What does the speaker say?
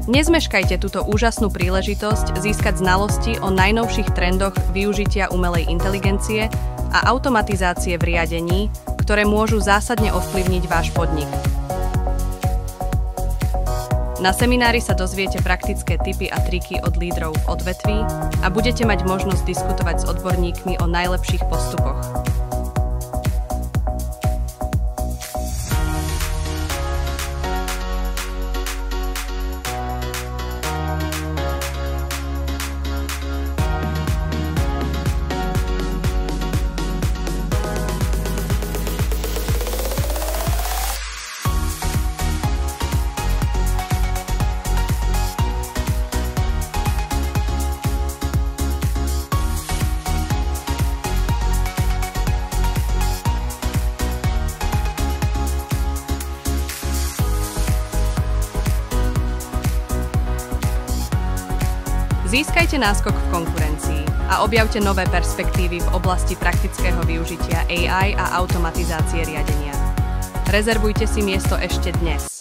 Nezmeškajte túto úžasnú príležitosť získať znalosti o najnovších trendoch využitia umelej inteligencie a automatizácie v riadení, ktoré môžu zásadne ovplyvniť váš podnik. Na seminári sa dozviete praktické tipy a triky od lídrov v odvetví a budete mať možnosť diskutovať s odborníkmi o najlepších postupoch. Získajte náskok v konkurencii a objavte nové perspektívy v oblasti praktického využitia AI a automatizácie riadenia. Rezervujte si miesto ešte dnes.